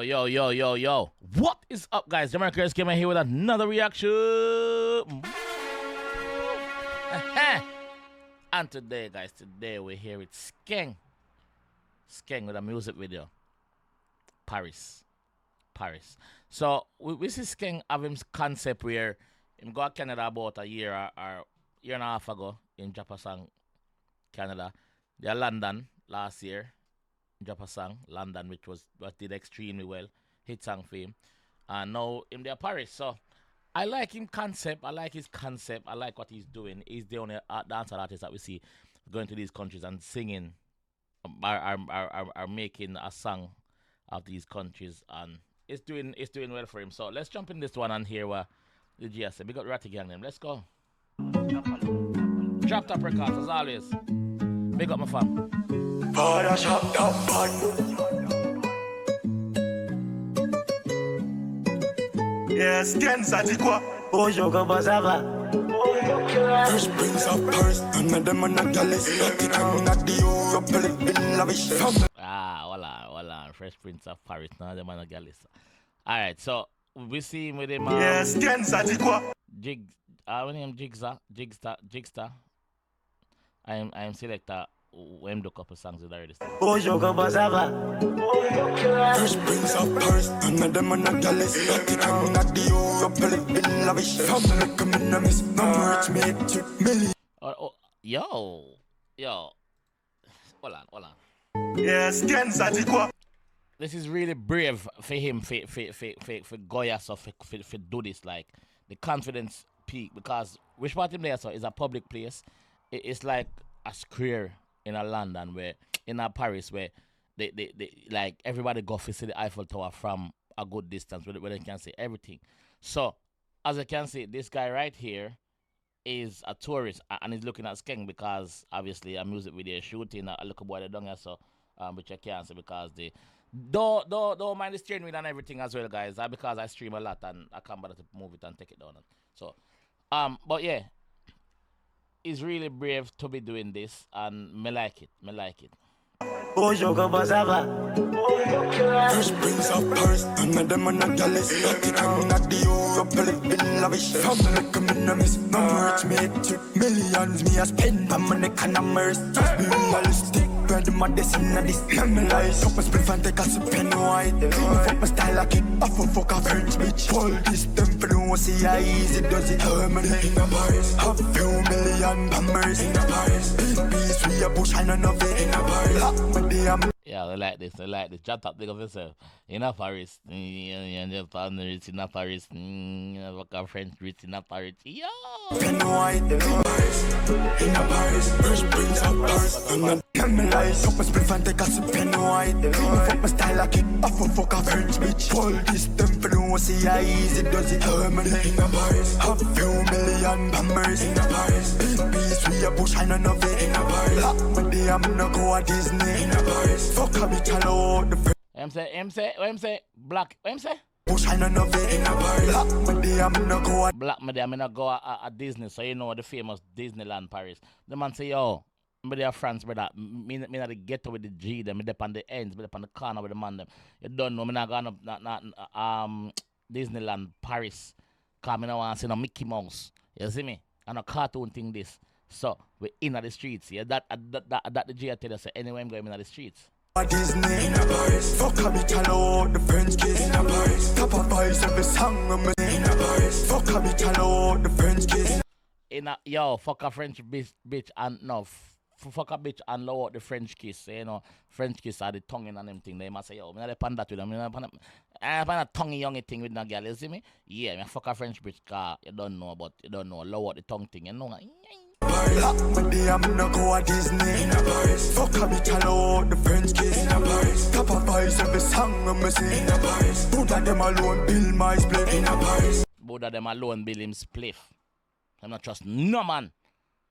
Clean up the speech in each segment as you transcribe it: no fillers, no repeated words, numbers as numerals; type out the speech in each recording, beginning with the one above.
Yo. What is up, guys? JAMAICA'S came in here with another reaction. And today, guys, we're here with Skeng. Skeng with a music video. Paris. So, we see Skeng have his concept where he go to Canada about a year or year and a half ago in JAMAICA'S, Canada. They're London last year. JAMAICA'S, London, which did extremely well, hit song for him, and now in their Paris. So I like his concept. I like what he's doing. He's the only dancer artist that we see going to these countries and singing, are making a song of these countries, and it's doing well for him. So let's jump in this one and hear what the G said. Big up Ratty Gang name. Let's go. Drop top records as always. Big up my fam. Yes, Skeng quoi? Oh, je comprends ça va. First Prince of Paris, and them on a galley. Not the Europe, in lavish. Voila. Fresh Prince of Paris, now them on a galley. Alright, so we see him with him. Yes, Skeng quoi? When him Jigstar. I am selector. When do couple songs with already. Oh, je comprends ça va. First Prince of Paris, and them on a galley. Not the Europe, in lavish. Family coming to miss, no rich made 2 million. Yo. Hold on. Yes, Skeng quoi? This is really brave for him, for Goya, so for do this, like the confidence peak, because which part him there so is a public place. It's like a square in a London where in a Paris where they like everybody go to see the Eiffel Tower from a good distance where they can see everything. So as you can see, this guy right here is a tourist and he's looking at Skeng because obviously a music video shooting a little boy down here, so which I can't see because they don't mind the steering wheel and everything as well, guys. Because I stream a lot and I can't bother to move it and take it down. So but yeah, it's really brave to be doing this, and me like it. Oh, je comprends ça va. First Prince of Paris, and them on a galley. Not the Europe, in lavish. Family coming to miss, no rich made 2 millions. Me a spend my money, can I merge? Just be realistic. Brand my destiny, this memorized. Couple split and take a sip and white. Fuck my style like it, I fuck a French bitch. All this them for don't see how easy does it. Hermany in a Paris, a few million bombers in a Paris. Big beast, we a bush and none of it in a Paris. Yeah, they like this. Shut up, think of yourself. In a Paris, just partners in a Paris, fuck a French bitch in a Paris. Yo! Pen white in a Paris, First Prince of Paris, and I'm memorized. Couple split and take a sip pen white. Fuck my style like it, I fuck a French bitch. All this them for don't see how easy does it. Hermany in a Paris, a few million bombers in a Paris. Big beast, we a bush and none of it in a Paris. But they am no go at Disney in a Paris. Fuck a bitch hello the friend. What say? Black. What say? Bush and none of it in a Paris. But they am no go at Black. Me I'm not go at Disney, so you know the famous Disneyland Paris. The man say, yo, me there France, brother. Me not the ghetto with the G, them. Me dep on the ends, me dep on the corner with the man them. You don't know me not gonna Disneyland Paris. Cause me no want to see no Mickey Mouse. You see me? And a cartoon thing this. So we in the streets. Yeah, that the G tell us. Anyway, I'm going in the streets. Disney in a Paris. Fuck a bitch hello the French kiss in a Paris. Top of voice every song I'm in a Paris. Fuck a bitch hello the French kiss. Fuck a French bitch and no. Fuck a bitch and lower the French kiss. You know, French kiss are the tongue and them thing. They must say, yo, me not depend that with them. I find a tongue young thing with no girl. You see me? Yeah, me fuck a French bitch car. You don't know, lower the tongue thing. You know. But they am no go at Disney in a Paris. Fuck a bitch hello the French kiss in a Paris. Top of voice every song I'm sing in a Paris. Buddha them alone build my split in a Paris. Buddha them alone build him spliff. I'm not trust no man.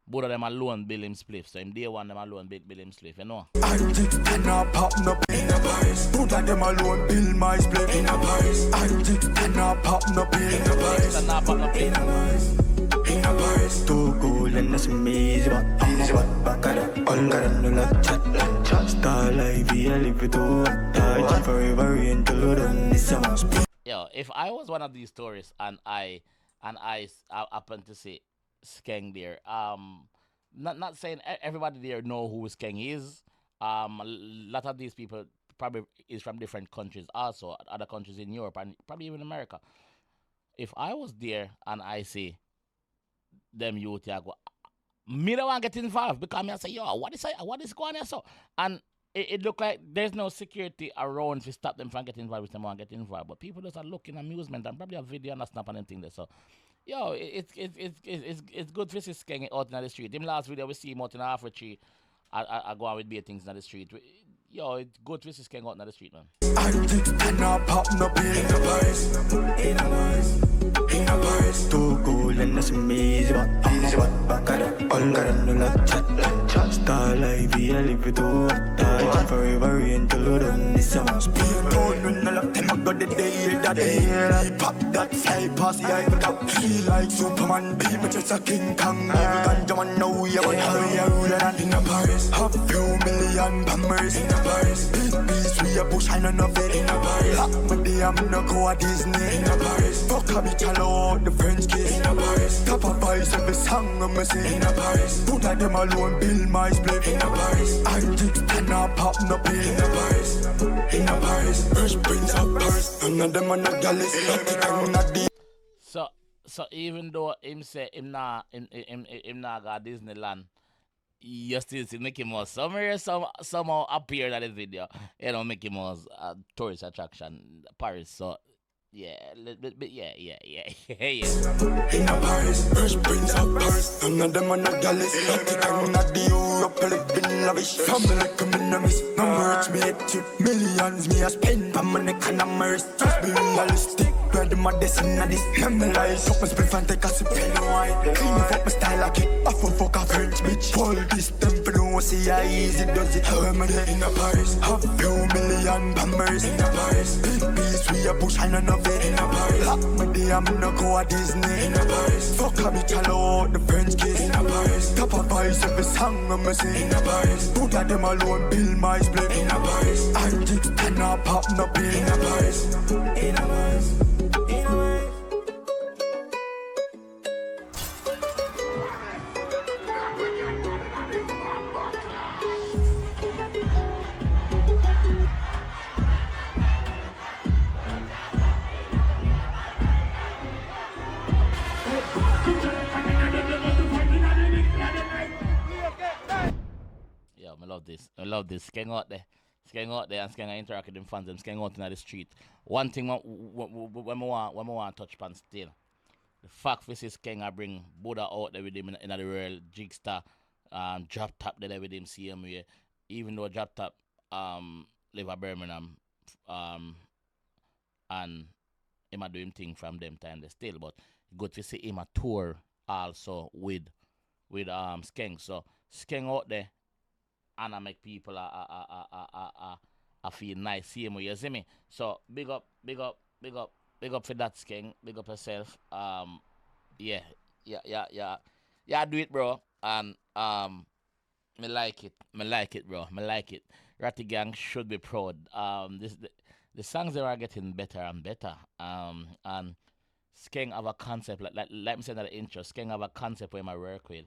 Buddha them alone build him spliff. So him day one them alone build him spliff, you know. Antics and a pop up in a Paris. Buddha them alone build my split in a Paris. Antics and a pop up in a Paris. In a Paris. In a Paris. Too cool and that's amazing. Back at it, all got a chat. Chat star life, I live it all. Die forever until done this song. Yo, if I was one of these tourists and I happen to see Skeng there, not saying everybody there know who Skeng is. A lot of these people probably is from different countries, also other countries in Europe and probably even America. If I was there and I see them youth, I go, me don't want to get involved because me I say, yo, what is going on so? And it look like there's no security around to stop them from getting involved if they want to get involved. But people just are looking amusement and probably a video and a snap and anything there. So, yo, it's good to see Skeng out in the street. Him last video we see him out in half a tree. I go on with beer things in the street. Yo, it's good to see Skeng out in the street, man. I just stand up, pop no pill in the Paris, in a Paris, in a Paris. Too cool and that's amazing. Easy but back at it. All got no lot chat. Star life, I live it all. Die forever until done this song. Speed on when all of them I got the day that day. Pop that fly past the eye, but feel like Superman. Be me just a King Kong. Every ganja man know we are one hurry around in a Paris. A few million bombers in a Paris. Big beast we a push and none of it in a Paris. But they am no go a Disney in a Paris. Fuck a bitch alone, the French kiss in a Paris. Top of voice every song I'm say in a Paris. Put at them alone, build my split in a Paris. I just stand up, pop no pill in a Paris, in a Paris. Fresh Prince of Paris, none of them are not jealous. So even though him say him not got Disneyland, you still see Mickey Mouse somewhere somehow appeared at the video. You know, Mickey Mouse tourist attraction Paris. So yeah, yeah. In a Paris, Fresh Prince of Paris, none of them are not jealous. I'm not the Europe, living lavish. Family come in a miss, no merch me hit you. Millions me a spend, I'm on the can of merch. Just be realistic, where the modest in this. Memorize, up and split and take a sip in the wine. Clean up my style like it, off and fuck a French bitch. Hold this temper, don't see how easy does it. How am I in a Paris? A few million bombers in a Paris. Big piece, we a push and none of it in a Paris. But they am no go a Disney in a Paris. Fuck a bitch alone, the French kiss in a Paris. Top of voice every song I'm say in a Paris. Put at them alone, build my split in a Paris. I just stand up, pop no pill in a Paris, in a Paris, in a Paris. Yo, I love this. Skeng out there and Skeng interact with them fans. Them Skeng out in the street. One thing when we want to touch upon still, the fact we see Skeng I bring Buddha out there with him in the world, Jigstar, Drop Top there with him, see him here. Even though Drop Top live at Birmingham, and him a do him thing from them time there still, but good to see him a tour also with Skeng. So Skeng out there and I make people I feel nice see him, you see me. So big up for that, Skeng. Big up yourself. Yeah, do it, bro. And me like it, bro. Me like it. Ratty Gang should be proud. The songs they are getting better and better. And Skeng have a concept like me say in the intro. Skeng have a concept where I work with.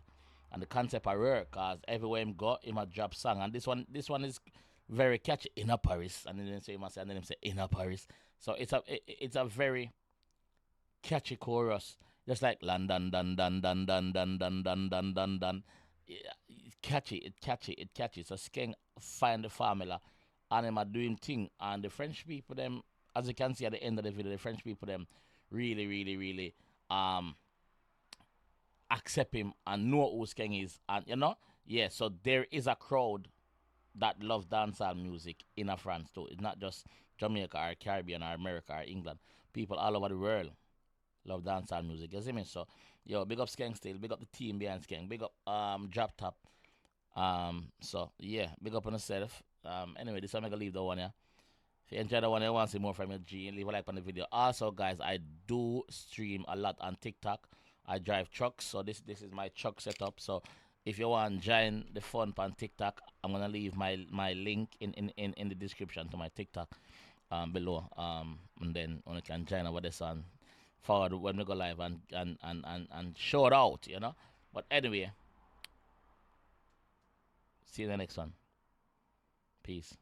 And the concept I work, cause everywhere him go, him a drop song, and this one is very catchy. In a Paris, and then say him say, and then him say in a Paris. So it's a very catchy chorus, just like London, dun dun dun dun dun dun dun dun dun dun. It's catchy. So Skeng find the formula, and him a doing thing, and the French people them, as you can see at the end of the video, the French people them really accept him and know who Skeng is, and so there is a crowd that love dancehall music in France too. It's not just Jamaica or Caribbean or America or England. People all over the world love dancehall music. You see me? So big up Skeng still, big up the team behind Skeng, big up Drop Top. So yeah, big up on yourself. Anyway, this time I'm gonna leave the one here. If you enjoyed the one, you want to see more from your G, leave a like on the video. Also, guys, I do stream a lot on TikTok. I drive trucks, so this is my truck setup. So If you want to join the fun on TikTok, I'm gonna leave my link in the description to my TikTok below. And then you can join over this on forward when we go live and show it out, you know. But anyway, see you in the next one. Peace.